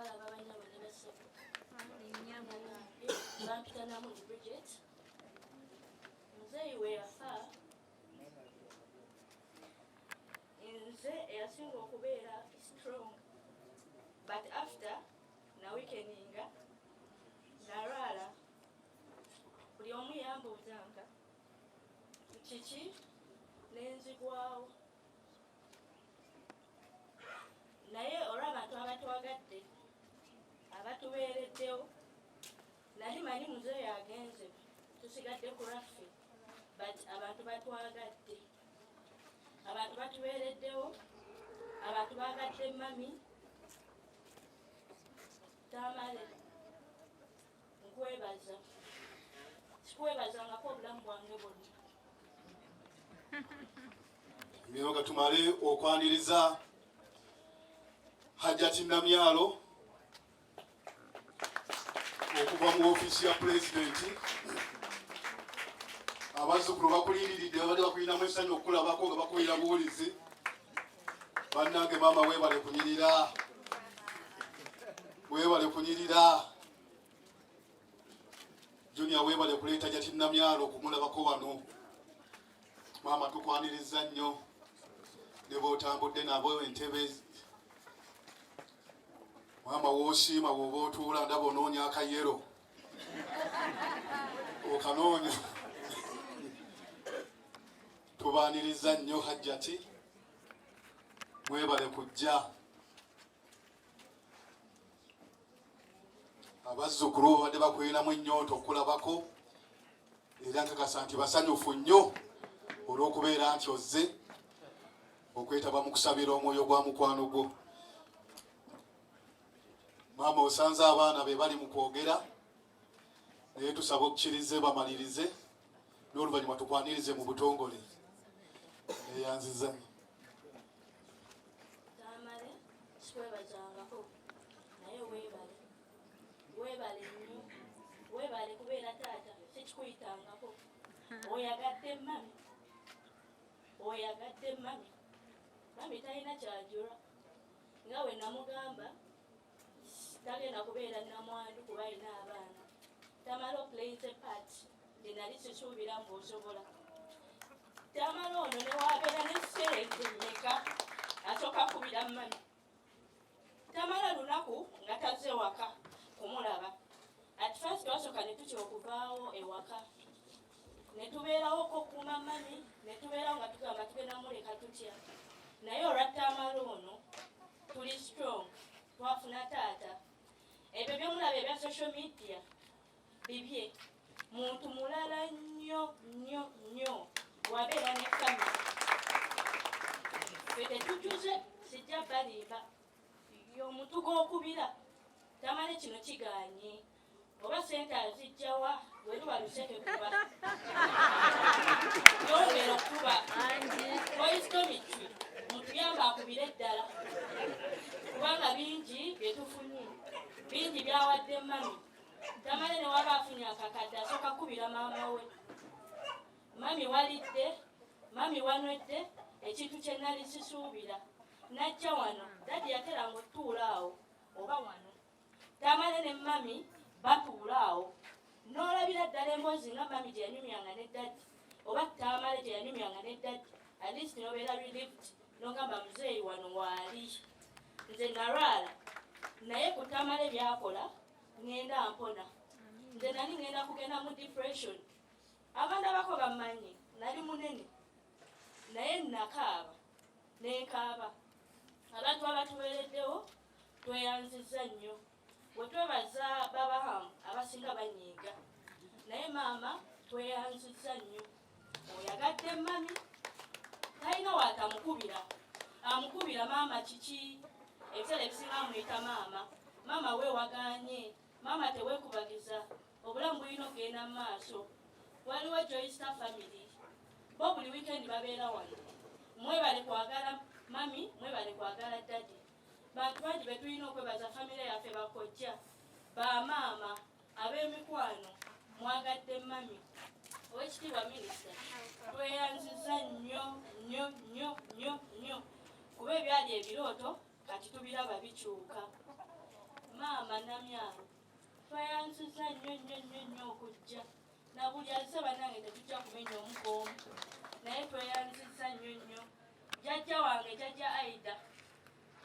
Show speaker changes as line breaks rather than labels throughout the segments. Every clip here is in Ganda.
balaba banyabo ne basatu bampita namu ni Bridget nze we yafa nze eyasinga okubeera strong but after na weakeninga nalwala buli omu yambuuzanga kiki nenzigwawo naye olw'abantu abatwagadde abatubeereddewo nali manyi muzeeyo agenze tusigadde ku lwaffe but abantu batwagadde abantu batubeereddewo abantu bagadde mami Tamale nkwebaza sikwebazangako obulamu bwange bwonna
Myoga tumale okwaniriza Hajjati Namyalo okuva mu ofiisi ya pulezidenti abazzukulu bakuliiriridde babadde bakulinamu essanyu okukulabako nga bakuwulira buwulizi bannange maama weebale kunyirira Junior weebale kuleeta Hajjati Namyalo okumulabako wano maama tukwaniriza nnyo ne bw'otambudde nabo entebe Mama wosiima bw'oba otuula ndaba onoonya akayero okanoonya tubaaniriza nnyo Hajjati mwebale kujja abazzukulu babadde bakwinamu ennyonta okulabako era nkakasa nti basanyufu nnyo olw'okubeera nti ozze okwetaba mu kusabira omwoyo gwa mukwano gwo Mama osanze abaana be bali mu kwogera naye tusaba okukkirize bamalirize n'oluvannyuma tukwanirize mu butongole eyanziza
Tamale sikwebazangako naye weebale nnyo weebale kubeera taata sikikuyitangako oyagadde mami talina kyajula nga we namugamba tagenda kubeera namwandu kuba alina abaana Tamale plays a part nze nali sisuubira ng'osobola Tamale ono ne waabeera n'essente mmeka asooka kubira mami Tamale lunaku nga tazze waka kumulaba at first twasooka ne tutya okuvaawo ewaka ne tubeerawoko okuuma mami ne tubeerawo nga tugamba tugenda muleka tutya naye olwa Tamale ono tuli strong twafuna taata ebyo byomulaba ebya social media bibye muntu mulala nnyo wabeera ne family ffe tetujuze sijja balimba y'omuntu gw'okubira Tamale kino kiganye oba sente azijjawa weruba luseke kuba yongera okuba oisitomitwi mutuyamba akubire eddala kubanga bingi byetufunye bingi byawadde mami Tamale ne waba afunye akakadde asooka kubira maama we mami walidde mami wanwedde ekintu kye nali sisuubira najja wano dadi yateranga otuula awo oba wano Tamale ne mami batuula awo n'olabira ddala emboozi nga mami gye yanyumyanga ne dadi oba Tamale gye yanyumyanga ne dadi at least nobeera relieved n'ogamba muzeeyi wano waali nze nalwala naye ku Tamale byakola ngenda mpona nze nali ngenda kugenda mu depression abantu abako bammanyi nali munene naye nakaaba nenkaaba abantu abatuweereddewo tweyanziza nnyo bwe twebaza babahamu abasinga banyiiga naye maama tweyanziza nnyo oyagadde mami talina waatamukubira amukubira maama kiki ebiseera ebisinga amuyita maama weewaganye maama teweekubagiza obulamu bulina okugenda mu maaso waliwo Joyster family bo buli weekend babeera wano mwebale kwagala mami mwebale kwagala dadi bantu bangi betulina okwebaza famire yaffe bakojja bamaama ab'emikwano mwagadde mami owekitiibwa minisita tweyanziza nnyo kuba ebyali ebirooto kati tubiraba bikyuka maama namyalo tweyansiza nnyo okujja na buli azze bannange tetujja kumenya omukoomu naye tweyansiza nnyo jjajja wange jjajja Aida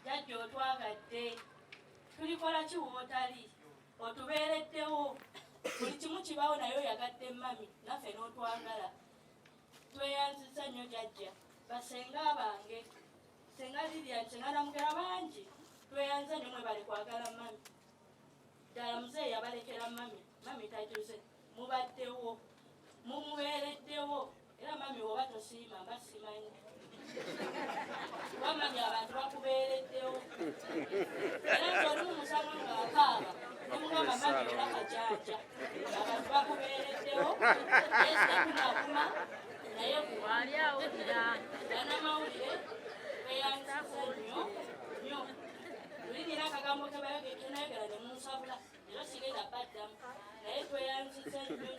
jjajja otwagadde tulikola ki wootali otubeereddewo buli kimu kibawo naye oyagadde mami naffe n'otwagala tweyanziza nnyo jjajja basenga bange senga Lilian senga namugera bangi tweyanza nnyo mwe bali kwagala mami ddala muzeeyi yabalekera mami tajuze mubaddewo mumubeereddewo era mami woba tosiima mba simanyi wamanya abantu bakubeereddewo era ng'oli mu musango ng'akaaba nemugamba mami era kajanja abantu bakubeereddewo esitakunakuma naye kuwaliawulira banamawulire tweyanziza nnyo tulinira akagambo kebayogera ne munsabula era sigenda baddamu naye tweyanziza nnyo